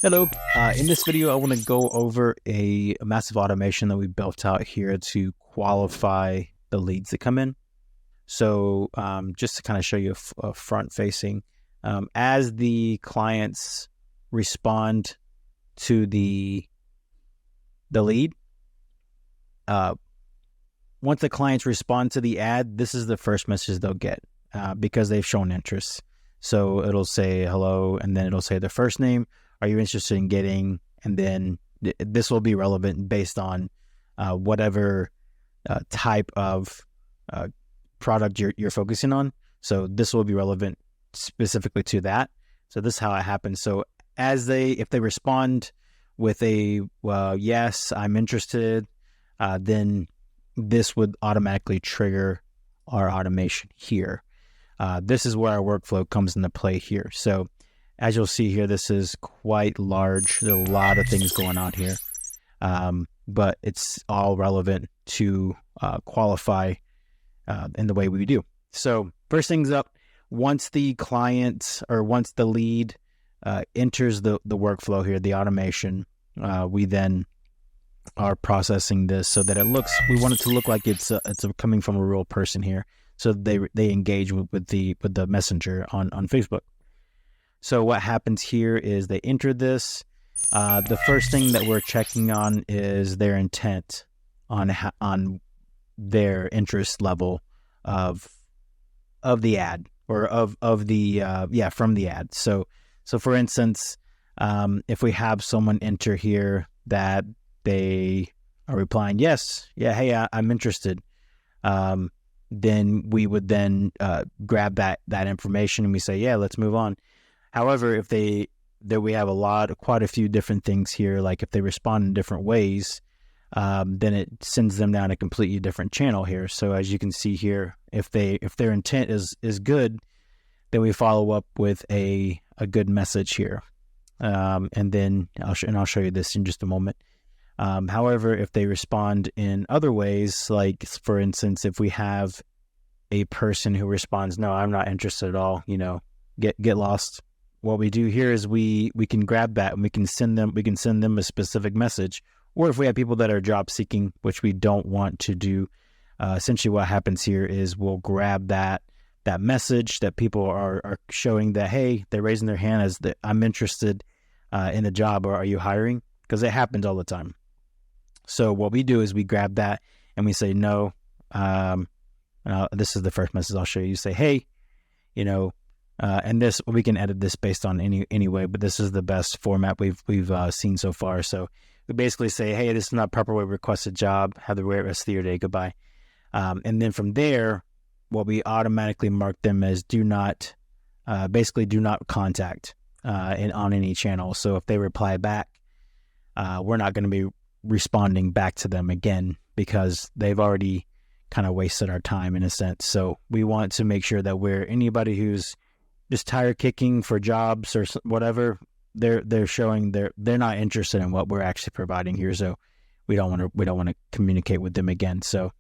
Hello. In this video, I want to go over a massive automation that we built out here to qualify the leads that come in. So just to kind of show you a front facing, as the clients respond to the lead, once the clients respond to the ad, this is the first message they'll get because they've shown interest. So it'll say hello, and then it'll say their first name. Are you interested in getting? And then this will be relevant based on whatever type of product you're focusing on. So this will be relevant specifically to that. So this is how it happens. So if they respond with a yes, I'm interested, then this would automatically trigger our automation here. This is where our workflow comes into play here. So as you'll see here, this is quite large. There's a lot of things going on here, but it's all relevant to qualify in the way we do. So first things up, once the client or once the lead enters the workflow here, the automation, we then are processing this so that we want it to look like it's coming from a real person here. So they engage with the messenger on Facebook. So what happens here is they enter this. The first thing that we're checking on is their intent on their interest level of the ad or of the from the ad. So for instance, if we have someone enter here that they are replying yes, hey, I'm interested. Then we would then grab that information and we say, yeah, let's move on. However, if we have quite a few different things here, like if they respond in different ways, then it sends them down a completely different channel here. So as you can see here, if their intent is good, then we follow up with a good message here, and then I'll show you this in just a moment. However, if they respond in other ways, like for instance, if we have a person who responds, no, I'm not interested at all, get lost. What we do here is we can grab that and we can send them a specific message. Or if we have people that are job seeking, which we don't want to do, essentially what happens here is we'll grab that message that people are showing that, hey, they're raising their hand as I'm interested in the job, or are you hiring? Because it happens all the time. So what we do is we grab that and we say no. This is the first message I'll show you. You say, hey, and this, we can edit this based on any way, but this is the best format we've seen so far. So we basically say, hey, this is not proper way to request a job. Have the rest of your day. Goodbye. And then from there, what we automatically mark them as do not contact on any channel. So if they reply back, we're not going to be responding back to them again because they've already kind of wasted our time in a sense. So we want to make sure that anybody who's just tire kicking for jobs or whatever, they're showing they're not interested in what we're actually providing here. So we don't want to communicate with them again. So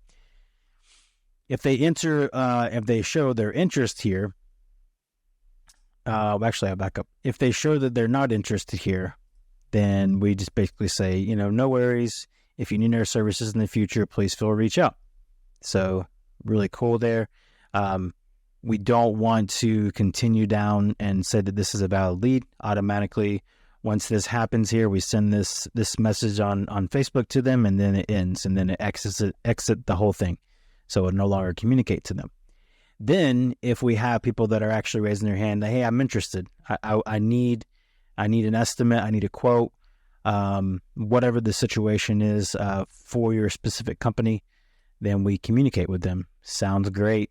if they show their interest here, actually I'll back up. If they show that they're not interested here, then we just basically say, no worries. If you need our services in the future, please feel reach out. So really cool there. We don't want to continue down and say that this is a valid lead automatically. Once this happens here, we send this message on Facebook to them, and then it ends, and then it exit the whole thing. So it no longer communicate to them. Then if we have people that are actually raising their hand, hey, I'm interested. I need an estimate. I need a quote. Whatever the situation is for your specific company, then we communicate with them. Sounds great.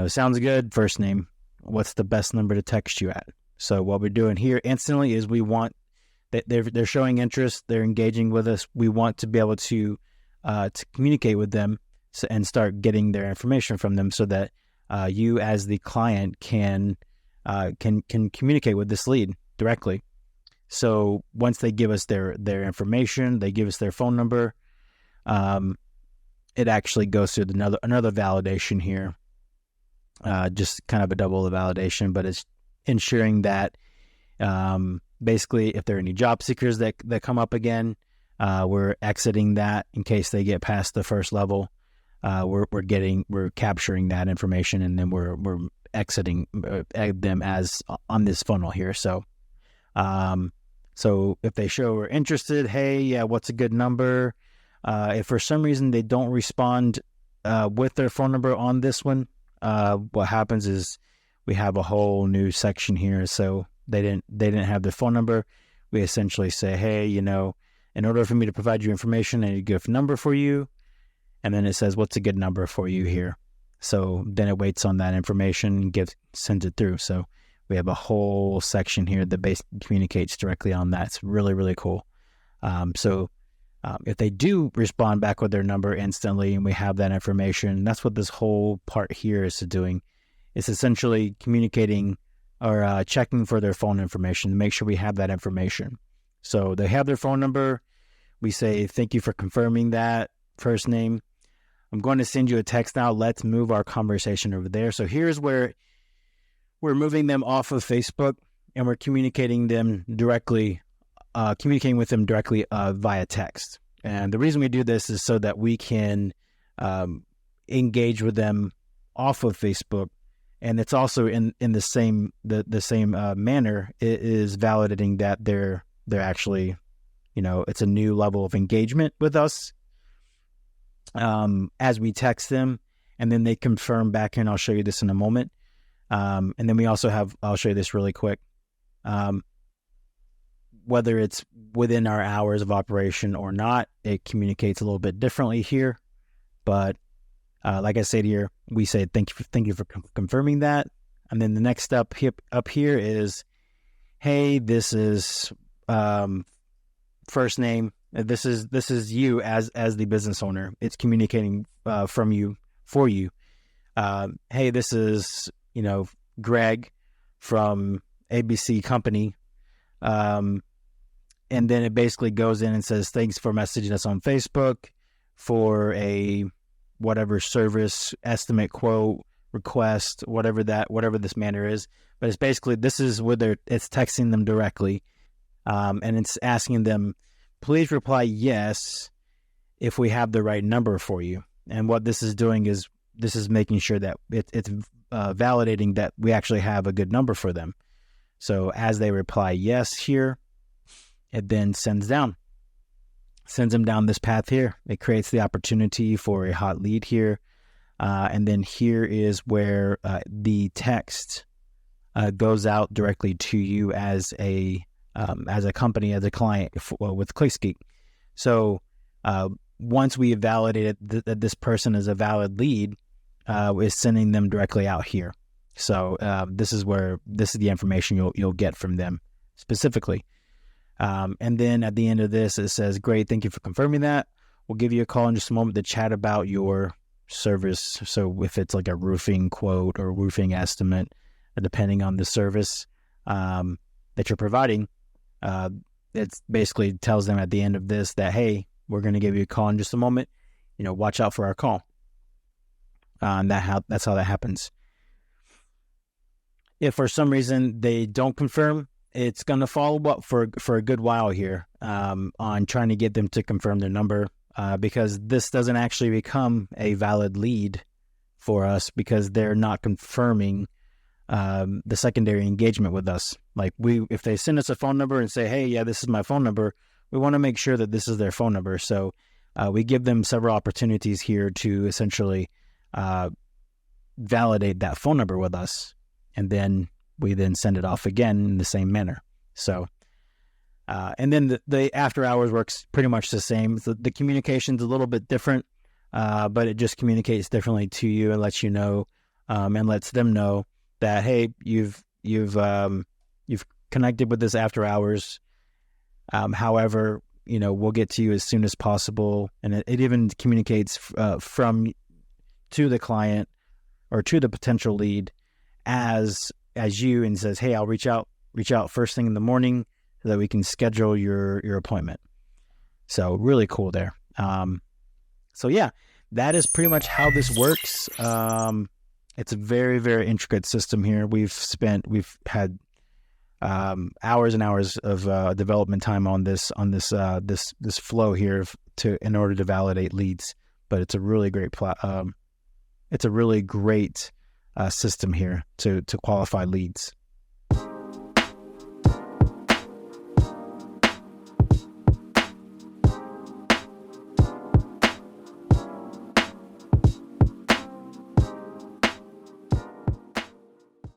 Sounds good. First name. What's the best number to text you at? So what we're doing here instantly is we want that they're showing interest. They're engaging with us. We want to be able to communicate with them and start getting their information from them so that you as the client can communicate with this lead directly. So once they give us their information, they give us their phone number, it actually goes through another validation here. Just kind of a double validation, but it's ensuring that Basically, if there are any job seekers that come up again, we're exiting that in case they get past the first level. We're capturing that information, and then we're exiting them as on this funnel here. So if they show we're interested, hey, yeah, what's a good number? If for some reason they don't respond with their phone number on this one, what happens is we have a whole new section here. So they didn't have their phone number. We essentially say, hey, in order for me to provide you information, I need a good number for you. And then it says, what's a good number for you here? So then it waits on that information and sends it through. So we have a whole section here that communicates directly on that. It's really, really cool. If they do respond back with their number instantly and we have that information, that's what this whole part here is doing. It's essentially communicating or checking for their phone information to make sure we have that information. So they have their phone number. We say, thank you for confirming that first name. I'm going to send you a text now. Let's move our conversation over there. So here's where we're moving them off of Facebook and we're communicating with them directly via text. And the reason we do this is so that we can engage with them off of Facebook. And it's also in the same manner. It is validating that they're actually, it's a new level of engagement with us as we text them, and then they confirm back here. And I'll show you this in a moment. And then we also I'll show you this really quick. Whether it's within our hours of operation or not, it communicates a little bit differently here. But like I said here, we say thank you for confirming that. And then the next step up here is, hey, this is first name. This is you as the business owner. It's communicating from you for you. Hey, this is Greg from ABC Company. And then it basically goes in and says, thanks for messaging us on Facebook for a whatever service, estimate, quote, request, whatever this manner is. But it's basically, this is where it's texting them directly. And it's asking them, please reply yes if we have the right number for you. And what this is doing is this is making sure that it's validating that we actually have a good number for them. So as they reply yes here, it then sends them down this path here. It creates the opportunity for a hot lead here. And then here is where the text goes out directly to you as a company, as a client with ClickSgeek. So once we have validated that this person is a valid lead, is sending them directly out here. So this is the information you'll get from them specifically. And then at the end of this, it says, great, thank you for confirming that. We'll give you a call in just a moment to chat about your service. So if it's like a roofing quote or roofing estimate, depending on the service that you're providing, it basically tells them at the end of this that, hey, we're going to give you a call in just a moment. Watch out for our call. And that's how that happens. If for some reason they don't confirm, it's going to follow up for a good while here on trying to get them to confirm their number because this doesn't actually become a valid lead for us because they're not confirming the secondary engagement with us. Like if they send us a phone number and say, hey, yeah, this is my phone number, we want to make sure that this is their phone number. So we give them several opportunities here to essentially validate that phone number with us. And then we then send it off again in the same manner. So, and then the after hours works pretty much the same. The communication's a little bit different, but it just communicates differently to you and lets you know, and lets them know that, hey, you've connected with this after hours. However, we'll get to you as soon as possible. And it even communicates to the client or to the potential lead as you, and says, hey, I'll reach out first thing in the morning so that we can schedule your appointment. So really cool there. So yeah, that is pretty much how this works. It's a very, very intricate system here. We've had hours and hours of development time on this this flow here in order to validate leads. But it's a really great system here to qualify leads.